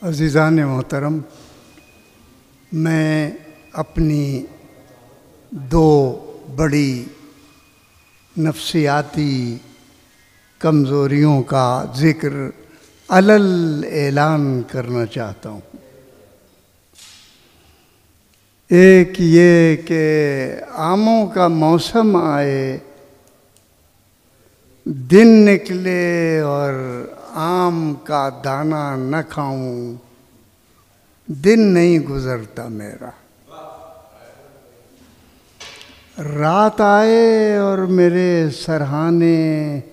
अज़ीज़ान मोहतरम, मैं अपनी दो बड़ी नफ्सियाती कमज़ोरियों का ज़िक्र अलल ऐलान करना चाहता हूँ। एक ये कि आमों का मौसम आए, दिन निकले और आम का दाना न खाऊं, दिन नहीं गुज़रता मेरा। रात आए और मेरे सरहाने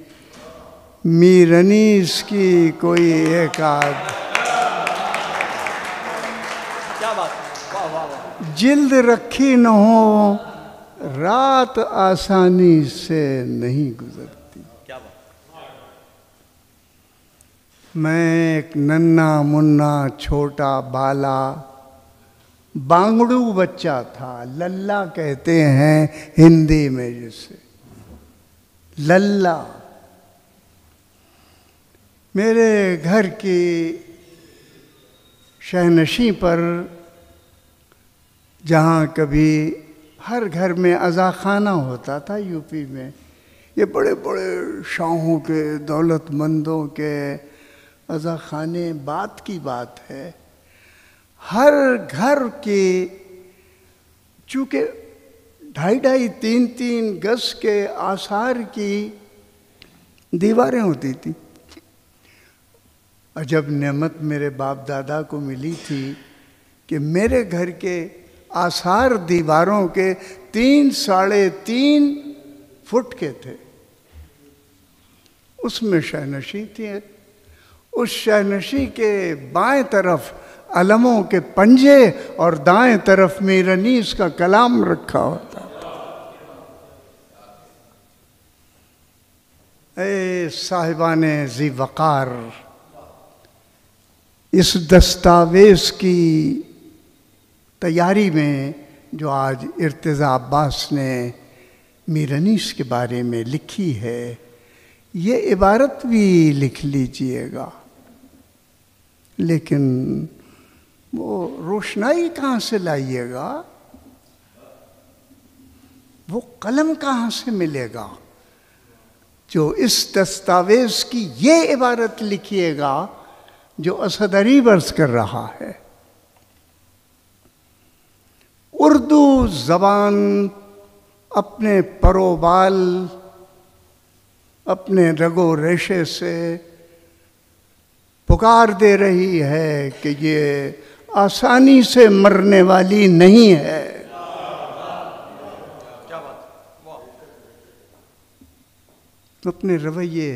मीर अनीस की कोई एक आध जिल्द रखी न हो, रात आसानी से नहीं गुजरती। मैं एक नन्ना मुन्ना छोटा बाला बांगड़ू बच्चा था, लल्ला कहते हैं हिंदी में जिसे, लल्ला। मेरे घर की शहनशी पर, जहाँ कभी हर घर में अज़ाखाना होता था यूपी में, ये बड़े बड़े शाहों के दौलतमंदों के अज़ाखाने, बात की बात है। हर घर के चूँकि 2.5 3 गज के आसार की दीवारें होती थी। अजब नेमत मेरे बाप दादा को मिली थी कि मेरे घर के आसार दीवारों के 3 साढ़े 3 फुट के थे। उसमें शहनशी थी। उस शहनशी के बाएं तरफ अलमों के पंजे और दाएं तरफ मीर अनीस का कलाम रखा होता था। ए साहिबाने ज़ी वक़ार, इस दस्तावेज़ की तैयारी में जो आज इर्तिज़ा अब्बास ने मीर अनीस के बारे में लिखी है, ये इबारत भी लिख लीजिएगा। लेकिन वो रोशनाई कहाँ से लाइएगा, वो कलम कहाँ से मिलेगा जो इस दस्तावेज़ की ये इबारत लिखिएगा जो असद अली बर्स कर रहा है। उर्दू ज़बान अपने परोबाल, अपने रगो रेशे से पुकार दे रही है कि ये आसानी से मरने वाली नहीं है। अपने रवैये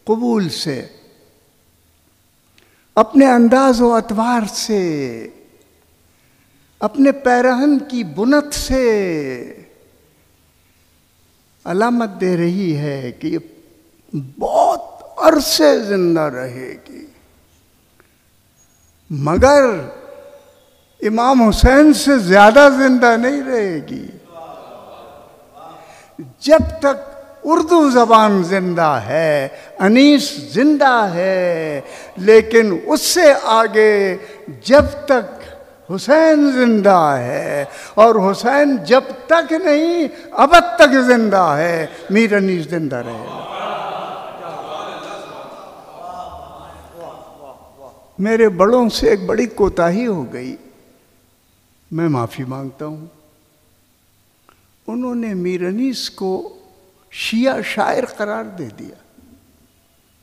कबूल से, अपने अंदाज व अतवार से, अपने पैरहन की बुनत से अलामत दे रही है कि ये बहुत अरसे जिंदा रहेगी। मगर इमाम हुसैन से ज्यादा जिंदा नहीं रहेगी। जब तक उर्दू ज़बान जिंदा है, अनीस जिंदा है, लेकिन उससे आगे जब तक हुसैन जिंदा है, और हुसैन जब तक नहीं अबद तक जिंदा है, मीर अनीस जिंदा रहेगा। मेरे बड़ों से एक बड़ी कोताही हो गई, मैं माफ़ी मांगता हूँ। उन्होंने मीर अनीस को शिया शायर करार दे दिया।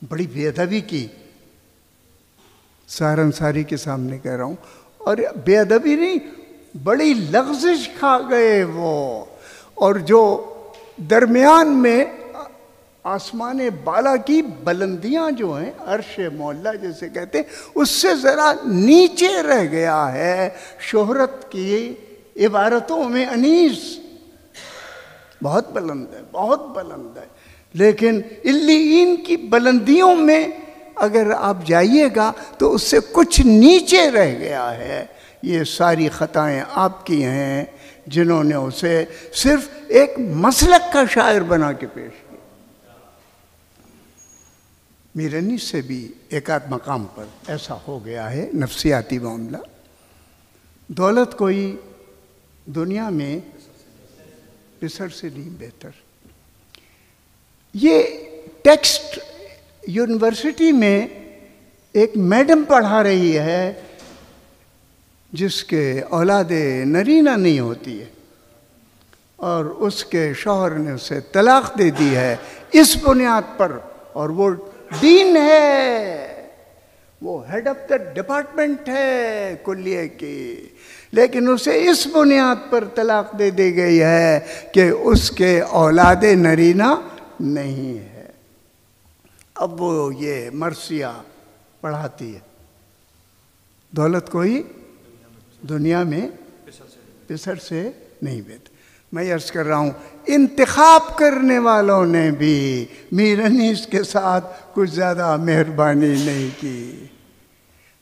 बड़ी बेअदबी की, सारंसारी के सामने कह रहा हूँ। और बेअदबी नहीं, बड़ी लग़ज़िश खा गए वो। और जो दरमियान में आसमान बाला की बुलंदियां जो हैं, अर्श मौला जैसे कहते हैं, उससे ज़रा नीचे रह गया है शोहरत की इबारतों में अनीस। बहुत बुलंद है, बहुत बुलंद है, लेकिन इल्लीन की बुलंदियों में अगर आप जाइएगा तो उससे कुछ नीचे रह गया है। ये सारी ख़ताएँ आपकी हैं जिन्होंने उसे सिर्फ एक मसलक का शायर बना के पेश किया। मीरानी से भी एक आध मकाम पर ऐसा हो गया है नफ्सियाती मामला। दौलत कोई दुनिया में पिसर से नहीं बेहतर। ये टेक्स्ट यूनिवर्सिटी में एक मैडम पढ़ा रही है जिसके औलादे नरीना नहीं होती है और उसके शौहर ने उसे तलाक दे दी है इस बुनियाद पर, और वो डीन है, वो हेड ऑफ द डिपार्टमेंट है कुल्लिये की, लेकिन उसे इस बुनियाद पर तलाक दे दी गई है कि उसके औलादे नरीना नहीं है। अब वो ये मर्सिया पढ़ाती है दौलत कोई दुनिया में पिसर से नहीं बेहतर। मैं अर्ज कर रहा हूँ इंतखाब करने वालों ने भी मीर अनीस के साथ कुछ ज़्यादा मेहरबानी नहीं की।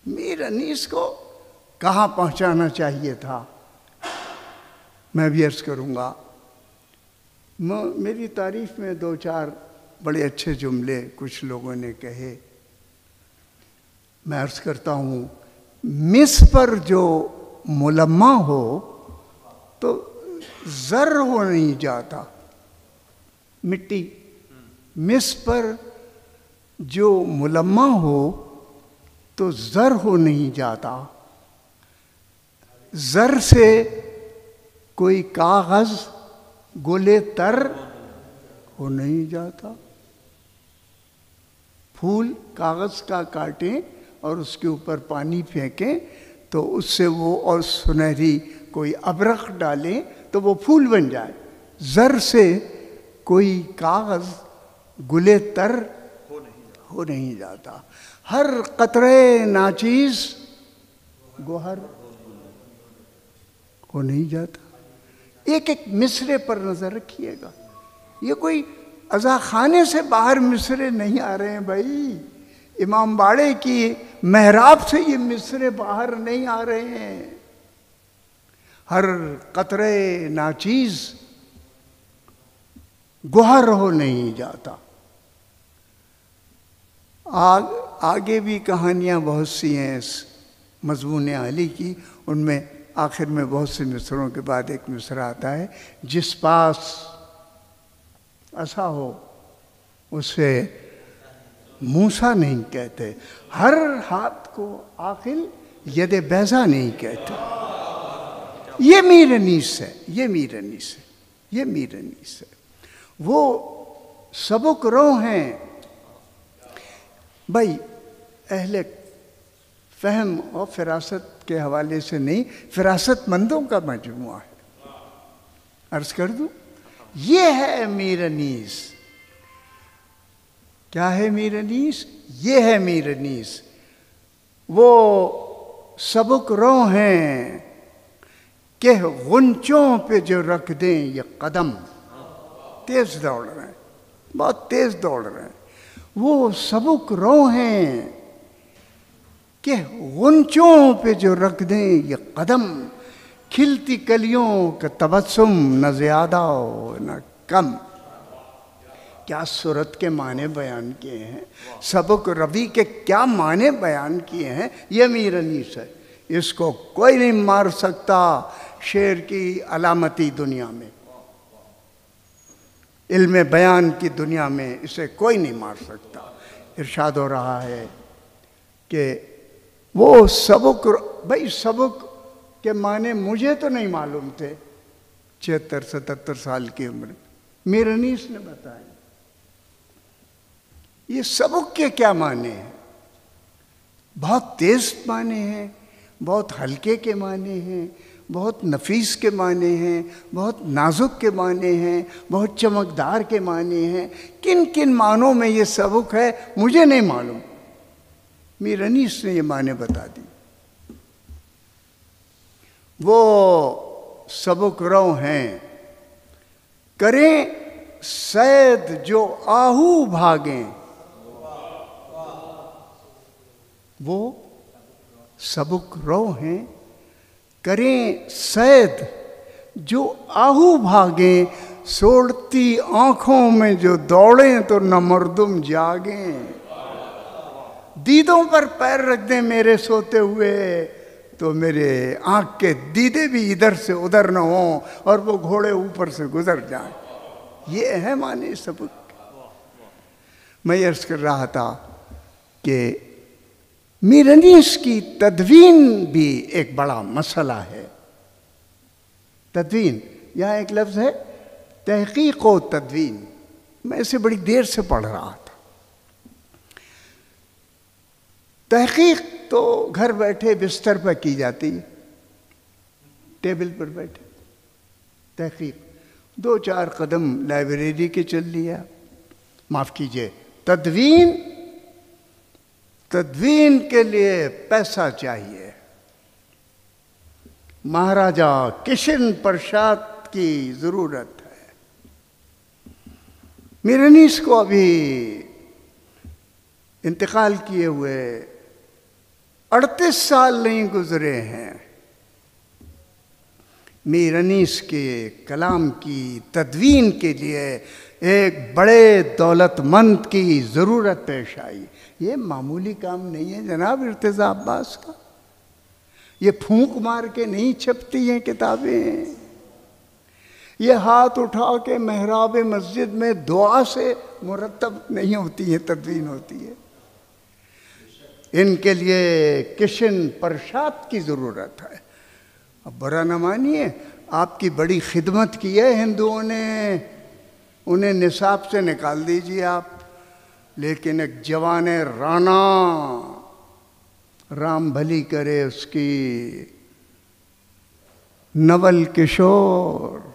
मीर अनीस को कहाँ पहुँचाना चाहिए था, मैं भी अर्ज करूँगा। मेरी तारीफ में दो चार बड़े अच्छे जुमले कुछ लोगों ने कहे। मैं अर्ज करता हूँ मिस पर जो मुलम्मा हो तो ज़र हो नहीं जाता। मिट्टी मिस पर जो मुलम्मा हो तो ज़र हो नहीं जाता। ज़र से कोई कागज़ गोले तर हो नहीं जाता। फूल कागज़ का काटें और उसके ऊपर पानी फेंकें तो उससे वो और सुनहरी कोई अबरख डालें तो वो फूल बन जाए। ज़र से कोई कागज़ गुले तर हो नहीं जाता। हर कतरे नाचीज़ गोहर हो नहीं जाता। एक एक मिसरे पर नज़र रखिएगा। ये कोई अज़ाखाने से बाहर मिसरे नहीं आ रहे हैं भाई, इमाम बाड़े की मेहराब से ये मिसरे बाहर नहीं आ रहे हैं। हर कतरे नाचीज़ गुहर हो नहीं जाता। आगे भी कहानियाँ बहुत सी हैं इस मज़मून अली की। उनमें आखिर में बहुत से मिसरों के बाद एक मिसरा आता है, जिस पास ऐसा हो उसे मूसा नहीं कहते, हर हाथ को आखिल यद बैजा नहीं कहते। ये मीर अनीस है, ये मीर अनीस है, ये मीर अनीस है। वो सबक रो हैं भाई, अहले फ़हम और फ़िरासत के हवाले से नहीं, फ़िरासतमंदों का मजमुआ है। अर्ज़ कर दूँ, ये है मीर अनीस। क्या है मीर अनीस? ये है मीर अनीस। वो सबक रो हैं कि गुंचों पे जो रख दें ये कदम। तेज़ दौड़ रहे हैं, बहुत तेज़ दौड़ रहे हैं। वो सबक रो हैं कि गुंचों पे जो रख दें ये कदम। खिलती कलियों का तबस्सुम न ज़्यादा हो न कम। क्या सूरत के माने बयान किए हैं, सबक रवि के क्या माने बयान किए हैं। ये मीर अनीस है, इसको कोई नहीं मार सकता शेर की अलामती दुनिया में, इल्म बयान की दुनिया में इसे कोई नहीं मार सकता। इरशाद हो रहा है कि वो सबक, भाई सबक के माने मुझे तो नहीं मालूम थे 76-77 साल की उम्र, मीर अनीस ने बताया। ये सबक के क्या माने हैं? बहुत तेज माने हैं, बहुत हल्के के माने हैं, बहुत नफीस के माने हैं, बहुत नाजुक के माने हैं, बहुत चमकदार के माने हैं। किन किन मानों में ये सबक है मुझे नहीं मालूम, मीर अनीस ने ये माने बता दी। वो सबक रो हैं, करें सैद जो आहू भागें। वो सबक रो हैं, करें सैद जो आहू भागें। सोड़ती आँखों में जो दौड़ें तो न मर्दुम जागें। दीदों पर पैर रख दें मेरे सोते हुए, तो मेरे आँख के दीदे भी इधर से उधर न हों और वो घोड़े ऊपर से गुजर जाएं। ये है माने सबूत। मैं अर्ज कर रहा था कि मीर अनीस की तदवीन भी एक बड़ा मसला है। तदवीन, यहाँ एक लफ्ज़ है तहकीक व तदवीन। मैं इसे बड़ी देर से पढ़ रहा था। तहकीक तो घर बैठे बिस्तर पर की जाती है, टेबल पर बैठे तहकीक, 2-4 कदम लाइब्रेरी के चल लिया। माफ़ कीजिए, तदवीन, तदवीन के लिए पैसा चाहिए। महाराजा किशन प्रसाद की ज़रूरत है। मीर अनीस को अभी इंतकाल किए हुए 38 साल नहीं गुजरे हैं। मीर अनीस के कलाम की तदवीन के लिए एक बड़े दौलतमंद की ज़रूरत पेश आई। ये मामूली काम नहीं है जनाब इर्तिज़ा अब्बास का। ये फूंक मार के नहीं छपती हैं किताबें। ये हाथ उठा के मेहराब मस्जिद में दुआ से मुरतब नहीं होती है, तदवीन होती है। इनके लिए किशन प्रसाद की ज़रूरत है। अब बुरा न मानिए, आपकी बड़ी खिदमत की है हिंदुओं ने, उन्हें निसाब से निकाल दीजिए आप। लेकिन एक जवान राना, राम भली करे उसकी, नवल किशोर,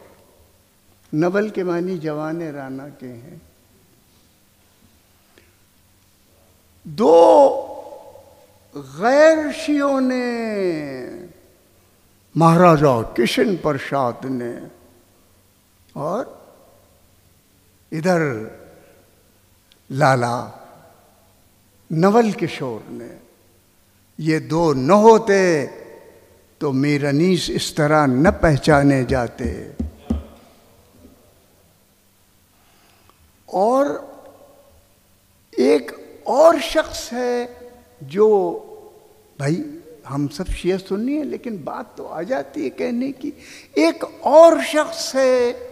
नवल के मानी जवान राना के हैं। 2 गैर शियों ने, महाराजा किशन प्रसाद ने और इधर लाला नवल किशोर ने, ये 2 न होते तो मीर अनीस इस तरह न पहचाने जाते। और एक और शख्स है जो, भाई हम सब शिया सुन्नी है लेकिन बात तो आ जाती है कहने की। एक और शख्स है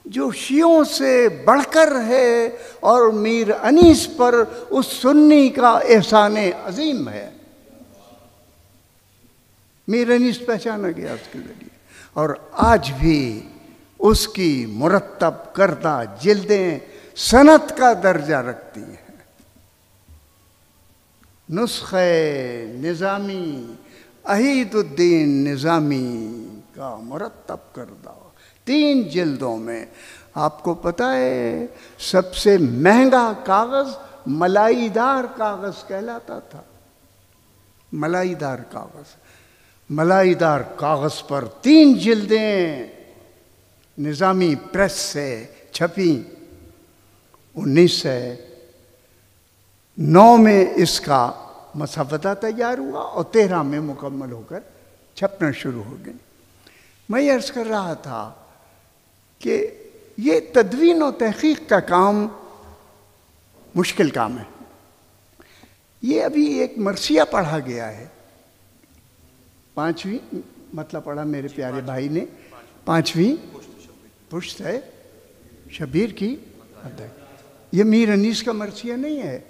जो शियों से बढ़कर है और मीर अनीस पर उस सुन्नी का एहसान अजीम है। मीर अनीस पहचाना गया उसके जरिए, और आज भी उसकी मुरत्तब करदा जिल्दें सनत का दर्जा रखती हैं। नुस्खे निज़ामी अहीदुद्दीन निज़ामी का मुरत्तब करदा 3 जिल्दों में। आपको पता है सबसे महंगा कागज़ मलाईदार कागज़ कहलाता था। मलाईदार कागज़, मलाईदार कागज़ पर 3 जिल्दें निज़ामी प्रेस से छपी। 1909 में इसका मसवदा तैयार हुआ और 13 में मुकम्मल होकर छपना शुरू हो गई। मैं अर्ज़ कर रहा था कि ये तदवीन और तहक़ीक़ का काम मुश्किल काम है। ये अभी एक मरसिया पढ़ा गया है, 5वीं मतलब पढ़ा मेरे प्यारे भाई ने, 5वीं पुश्त है शबीर की। ये मीर अनीस का मरसिया नहीं है,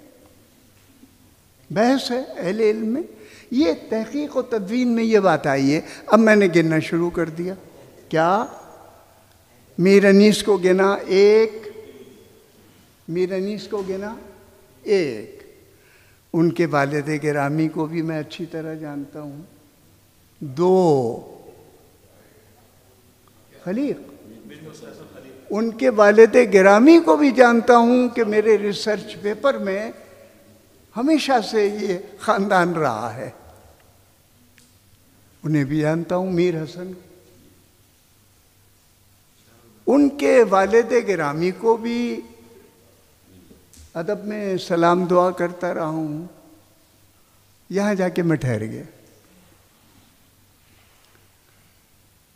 बहस है अहले इल्म में। ये तहक़ीक़ और तदवीन में ये बात आई है। अब मैंने गिनना शुरू कर दिया। क्या मीर अनीस को गिना 1, मीर अनीस को गिना 1, उनके वालिद गिरामी को भी मैं अच्छी तरह जानता हूँ 2, खलीक उनके वालिद गिरामी को भी जानता हूँ कि मेरे रिसर्च पेपर में हमेशा से ये ख़ानदान रहा है, उन्हें भी जानता हूँ मीर हसन। उनके वालिद गिरामी को भी अदब में सलाम दुआ करता रहा हूँ। यहाँ जाके मैं ठहर गया।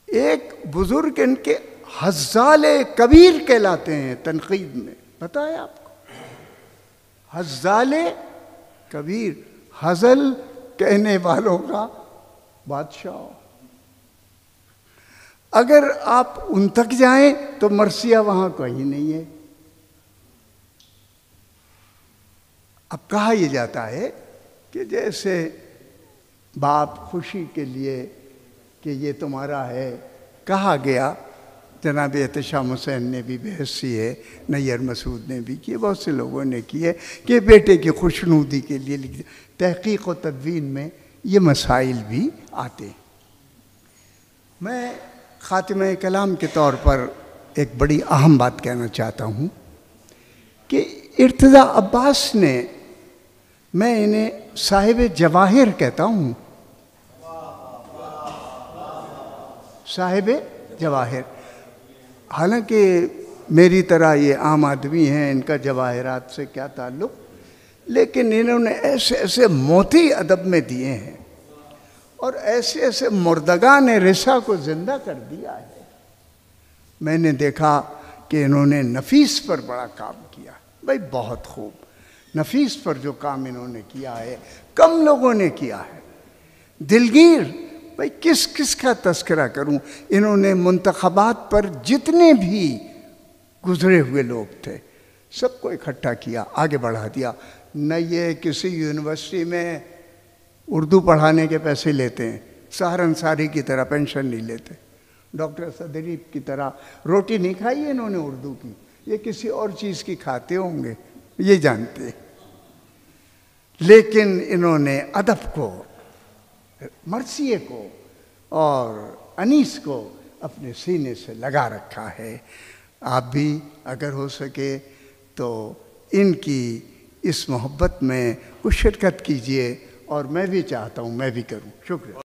एक बुजुर्ग इनके हज़्ज़ाले कबीर कहलाते हैं तनक़ीद में, पता है आपको? हज़्ज़ाले कबीर हज़ल कहने वालों का बादशाह। अगर आप उन तक जाएं तो मरसिया वहां कहीं नहीं है। अब कहा यह जाता है कि जैसे बाप खुशी के लिए कि ये तुम्हारा है, कहा गया, जनाब एहतशाम हुसैन ने भी बहस की है, नैयर मसूद ने भी की, बहुत से लोगों ने की है कि बेटे की खुशनुदी के लिए लिख दिया। तहकीक और तदवीन में ये मसाइल भी आते हैं। मैं ख़ातिमा कलाम के तौर पर एक बड़ी अहम बात कहना चाहता हूँ कि इर्तज़ा अब्बास ने, मैं इन्हें साहिब जवाहिर कहता हूँ, साहिब जवाहिर। हालांकि मेरी तरह ये आम आदमी हैं, इनका जवाहिरात से क्या ताल्लुक़, लेकिन इन्होंने ऐसे ऐसे मोती अदब में दिए हैं और ऐसे ऐसे मुर्दगान रिसा को ज़िंदा कर दिया है। मैंने देखा कि इन्होंने नफीस पर बड़ा काम किया। भाई बहुत खूब, नफीस पर जो काम इन्होंने किया है कम लोगों ने किया है। दिलगीर, भाई किस किस का तस्करा करूं। इन्होंने मुंतखबात पर जितने भी गुजरे हुए लोग थे सबको इकट्ठा किया, आगे बढ़ा दिया। न ये किसी यूनिवर्सिटी में उर्दू पढ़ाने के पैसे लेते हैं, सहारनसारी की तरह पेंशन नहीं लेते, डॉक्टर सदरी की तरह रोटी नहीं खाई है इन्होंने उर्दू की, ये किसी और चीज़ की खाते होंगे, ये जानते। लेकिन इन्होंने अदब को, मरसिए को और अनीस को अपने सीने से लगा रखा है। आप भी अगर हो सके तो इनकी इस मोहब्बत में कुछ शिरकत कीजिए, और मैं भी चाहता हूँ मैं भी करूँ। शुक्रिया।